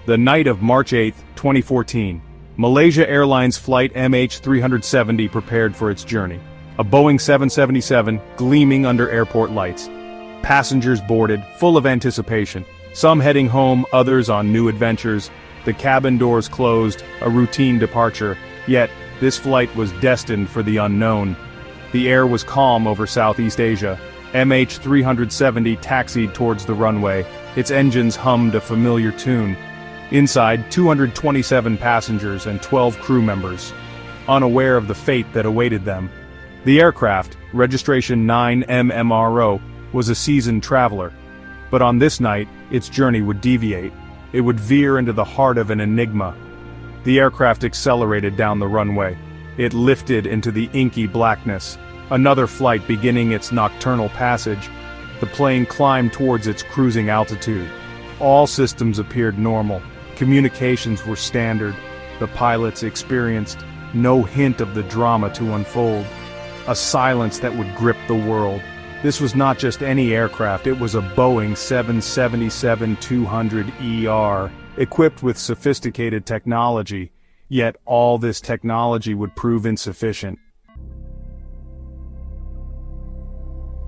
The night of March 8, 2014, Malaysia Airlines Flight MH370 prepared for its journey. A Boeing 777 gleaming under airport lights. Passengers boarded, full of anticipation. Some heading home, others on new adventures. The cabin doors closed, a routine departure. Yet, this flight was destined for the unknown. The air was calm over Southeast Asia. MH370 taxied towards the runway. Its engines hummed a familiar tune. Inside, 227 passengers and 12 crew members, unaware of the fate that awaited them. The aircraft, registration 9MMRO, was a seasoned traveler. But on this night, its journey would deviate. It would veer into the heart of an enigma. The aircraft accelerated down the runway. It lifted into the inky blackness. Another flight beginning its nocturnal passage. The plane climbed towards its cruising altitude. All systems appeared normal. Communications were standard. The pilots experienced no hint of the drama to unfold. A silence that would grip the world. This was not just any aircraft, it was a Boeing 777-200ER, equipped with sophisticated technology. Yet all this technology would prove insufficient.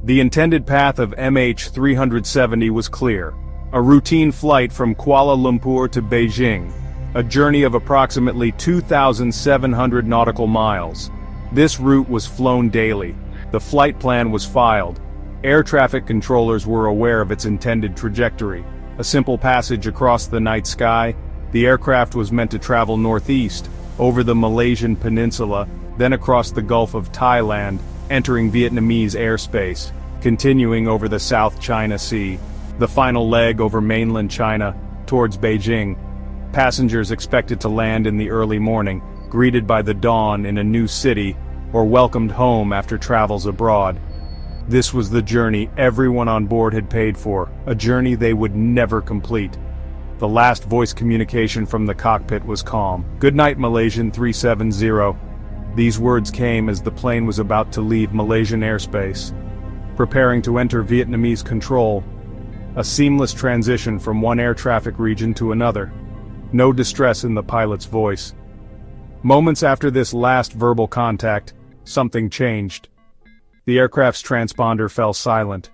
The intended path of MH370 was clear. A routine flight from Kuala Lumpur to Beijing, a journey of approximately 2,700 nautical miles. This route was flown daily. The flight plan was filed. Air traffic controllers were aware of its intended trajectory. A simple passage across the night sky. The aircraft was meant to travel northeast, over the Malaysian peninsula, then across the Gulf of Thailand, entering Vietnamese airspace, continuing over the South China Sea. The final leg over mainland China, towards Beijing. Passengers expected to land in the early morning, greeted by the dawn in a new city, or welcomed home after travels abroad. This was the journey everyone on board had paid for, a journey they would never complete. The last voice communication from the cockpit was calm. "Good night, Malaysian 370. These words came as the plane was about to leave Malaysian airspace, preparing to enter Vietnamese control. A seamless transition from one air traffic region to another. No distress in the pilot's voice. Moments after this last verbal contact, something changed. The aircraft's transponder fell silent.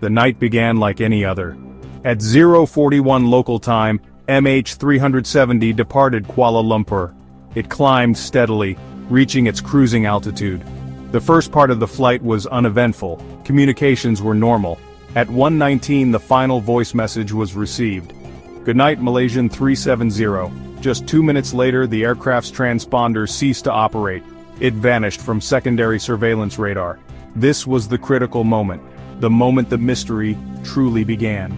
The night began like any other. At 0:41 local time, MH370 departed Kuala Lumpur. It climbed steadily, reaching its cruising altitude. The first part of the flight was uneventful. Communications were normal. At 1:19 the final voice message was received. "Good night, Malaysian 370. Just 2 minutes later the aircraft's transponder ceased to operate. It vanished from secondary surveillance radar. This was the critical moment. The moment the mystery truly began.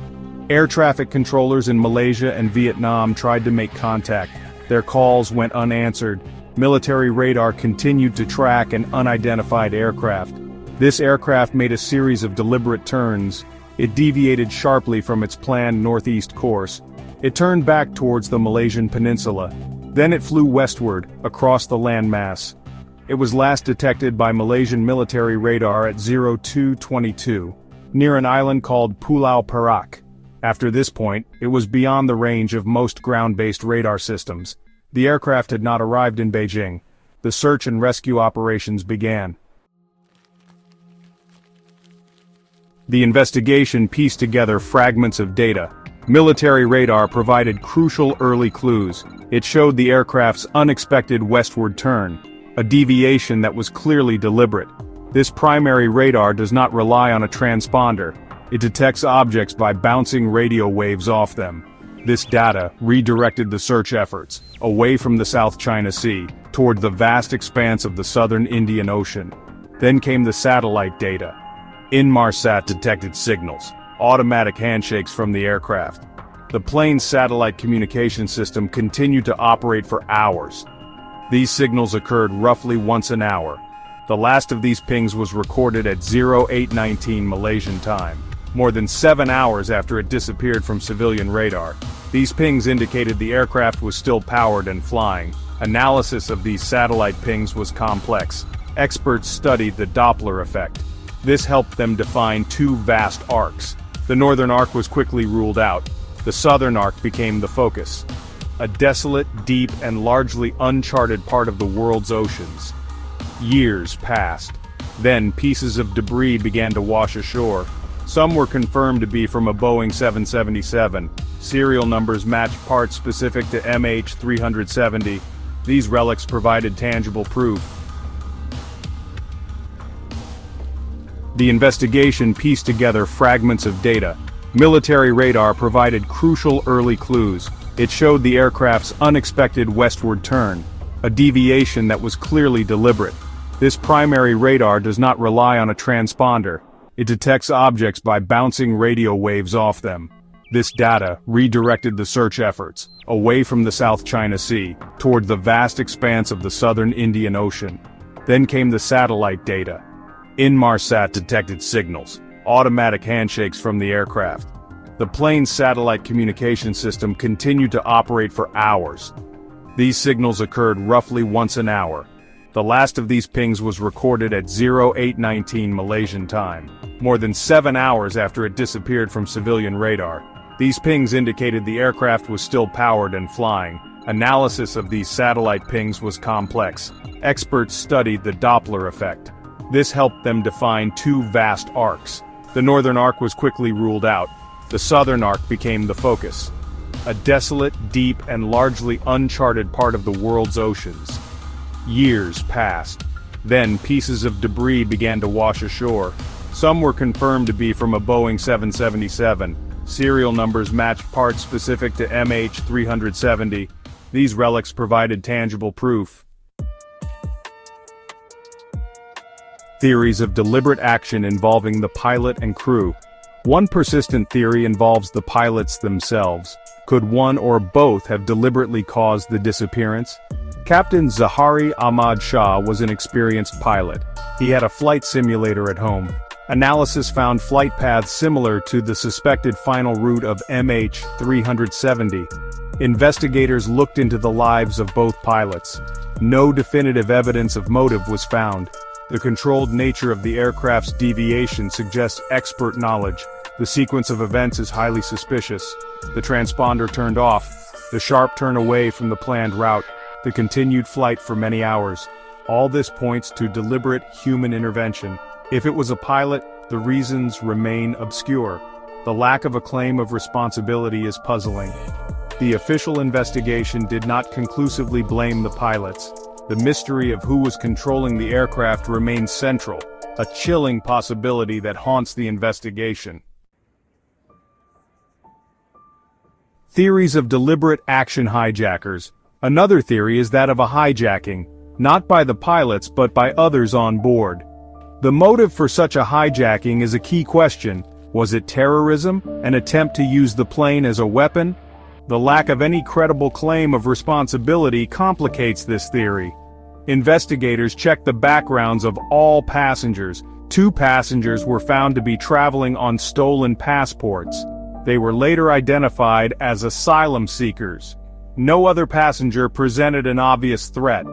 Air traffic controllers in Malaysia and Vietnam tried to make contact. Their calls went unanswered. Military radar continued to track an unidentified aircraft. This aircraft made a series of deliberate turns. It deviated sharply from its planned northeast course. It turned back towards the Malaysian peninsula. Then it flew westward, across the landmass. It was last detected by Malaysian military radar at 0222, near an island called Pulau Perak. After this point, it was beyond the range of most ground-based radar systems. The aircraft had not arrived in Beijing. The search and rescue operations began. The investigation pieced together fragments of data. Military radar provided crucial early clues. It showed the aircraft's unexpected westward turn, a deviation that was clearly deliberate. This primary radar does not rely on a transponder. It detects objects by bouncing radio waves off them. This data redirected the search efforts, away from the South China Sea, toward the vast expanse of the southern Indian Ocean. Then came the satellite data. Inmarsat detected signals, automatic handshakes from the aircraft. The plane's satellite communication system continued to operate for hours. These signals occurred roughly once an hour. The last of these pings was recorded at 0819 Malaysian time, more than 7 hours after it disappeared from civilian radar. These pings indicated the aircraft was still powered and flying. Analysis of these satellite pings was complex. Experts studied the Doppler effect. This helped them define two vast arcs. The northern arc was quickly ruled out. The southern arc became the focus. A desolate, deep, and largely uncharted part of the world's oceans. Years passed. Then pieces of debris began to wash ashore. Some were confirmed to be from a Boeing 777. Serial numbers matched parts specific to MH370. These relics provided tangible proof. The investigation pieced together fragments of data. Military radar provided crucial early clues. It showed the aircraft's unexpected westward turn, a deviation that was clearly deliberate. This primary radar does not rely on a transponder. It detects objects by bouncing radio waves off them. This data redirected the search efforts, away from the South China Sea, toward the vast expanse of the southern Indian Ocean. Then came the satellite data. Inmarsat detected signals, automatic handshakes from the aircraft. The plane's satellite communication system continued to operate for hours. These signals occurred roughly once an hour. The last of these pings was recorded at 0819 Malaysian time, more than 7 hours after it disappeared from civilian radar. These pings indicated the aircraft was still powered and flying. Analysis of these satellite pings was complex. Experts studied the Doppler effect. This helped them define two vast arcs. The northern arc was quickly ruled out. The southern arc became the focus. A desolate, deep, and largely uncharted part of the world's oceans. Years passed. Then pieces of debris began to wash ashore. Some were confirmed to be from a Boeing 777. Serial numbers matched parts specific to MH370. These relics provided tangible proof. Theories of deliberate action involving the pilot and crew. One persistent theory involves the pilots themselves. Could one or both have deliberately caused the disappearance? Captain Zahari Ahmad Shah was an experienced pilot. He had a flight simulator at home. Analysis found flight paths similar to the suspected final route of MH370. Investigators looked into the lives of both pilots. No definitive evidence of motive was found. The controlled nature of the aircraft's deviation suggests expert knowledge. The sequence of events is highly suspicious. The transponder turned off. The sharp turn away from the planned route. The continued flight for many hours. All this points to deliberate human intervention. If it was a pilot, the reasons remain obscure. The lack of a claim of responsibility is puzzling. The official investigation did not conclusively blame the pilots. The mystery of who was controlling the aircraft remains central, a chilling possibility that haunts the investigation. Theories of deliberate action hijackers. Another theory is that of a hijacking, not by the pilots but by others on board. The motive for such a hijacking is a key question. Was it terrorism, an attempt to use the plane as a weapon? The lack of any credible claim of responsibility complicates this theory. Investigators checked the backgrounds of all passengers. 2 passengers were found to be traveling on stolen passports. They were later identified as asylum seekers. No other passenger presented an obvious threat.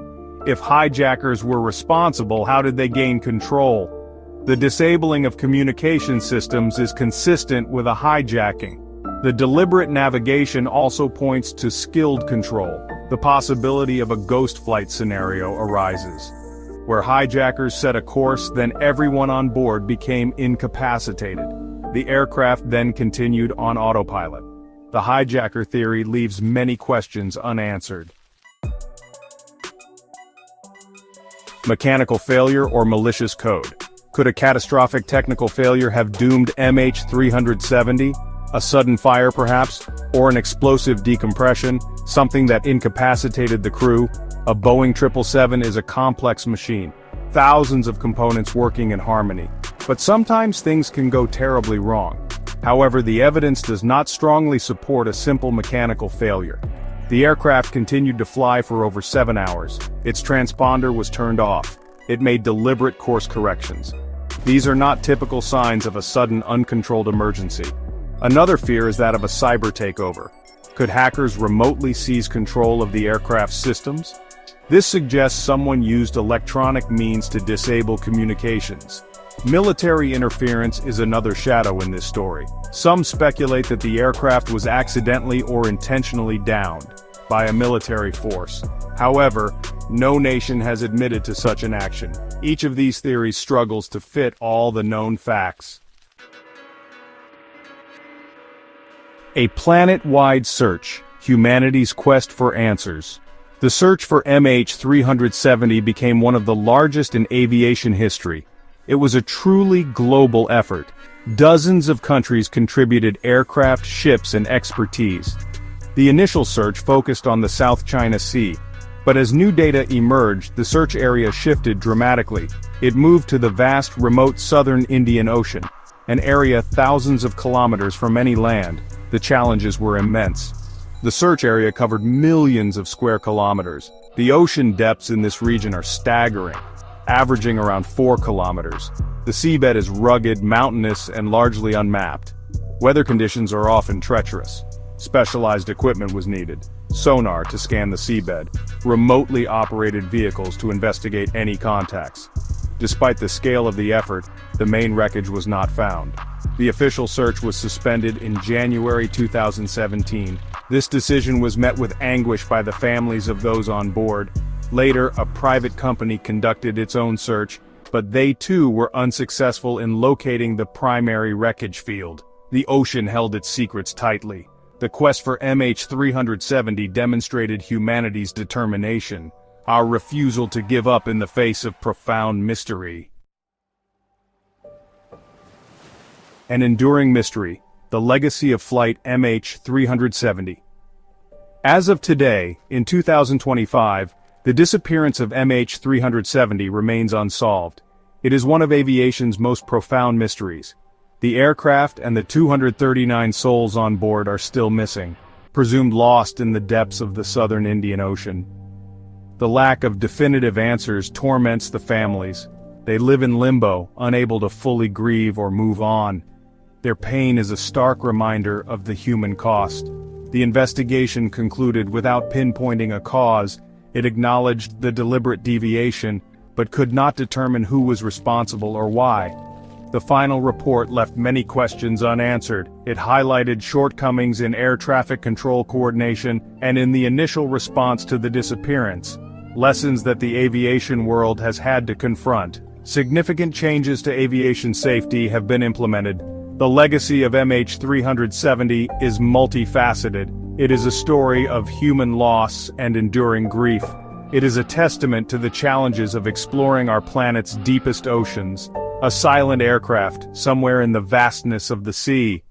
If hijackers were responsible, how did they gain control? The disabling of communication systems is consistent with a hijacking. The deliberate navigation also points to skilled control. The possibility of a ghost flight scenario arises, where hijackers set a course, then everyone on board became incapacitated. The aircraft then continued on autopilot. The hijacker theory leaves many questions unanswered. Mechanical failure or malicious code. Could a catastrophic technical failure have doomed MH370? A sudden fire perhaps, or an explosive decompression, something that incapacitated the crew? A Boeing 777 is a complex machine, thousands of components working in harmony. But sometimes things can go terribly wrong. However, the evidence does not strongly support a simple mechanical failure. The aircraft continued to fly for over 7 hours. Its transponder was turned off. It made deliberate course corrections. These are not typical signs of a sudden uncontrolled emergency. Another fear is that of a cyber takeover. Could hackers remotely seize control of the aircraft's systems? This suggests someone used electronic means to disable communications. Military interference is another shadow in this story. Some speculate that the aircraft was accidentally or intentionally downed by a military force. However, no nation has admitted to such an action. Each of these theories struggles to fit all the known facts. A planet-wide search, humanity's quest for answers. The search for MH370 became one of the largest in aviation history. It was a truly global effort. Dozens of countries contributed aircraft, ships, and expertise. The initial search focused on the South China Sea, but as new data emerged, the search area shifted dramatically. It moved to the vast, remote southern Indian Ocean, an area thousands of kilometers from any land. The challenges were immense. The search area covered millions of square kilometers. The ocean depths in this region are staggering, averaging around 4 kilometers. The seabed is rugged, mountainous, and largely unmapped. Weather conditions are often treacherous. Specialized equipment was needed: sonar to scan the seabed, remotely operated vehicles to investigate any contacts. Despite the scale of the effort, the main wreckage was not found. The official search was suspended in January 2017. This decision was met with anguish by the families of those on board. Later, a private company conducted its own search, but they too were unsuccessful in locating the primary wreckage field. The ocean held its secrets tightly. The quest for MH370 demonstrated humanity's determination, our refusal to give up in the face of profound mystery. An enduring mystery, the legacy of flight MH370. As of today, in 2025, the disappearance of MH370 remains unsolved. It is one of aviation's most profound mysteries. The aircraft and the 239 souls on board are still missing, presumed lost in the depths of the southern Indian Ocean. The lack of definitive answers torments the families. They live in limbo, unable to fully grieve or move on. Their pain is a stark reminder of the human cost. The investigation concluded without pinpointing a cause. It acknowledged the deliberate deviation, but could not determine who was responsible or why. The final report left many questions unanswered. It highlighted shortcomings in air traffic control coordination and in the initial response to the disappearance, lessons that the aviation world has had to confront. Significant changes to aviation safety have been implemented. The legacy of MH370 is multifaceted. It is a story of human loss and enduring grief. It is a testament to the challenges of exploring our planet's deepest oceans. A silent aircraft, somewhere in the vastness of the sea,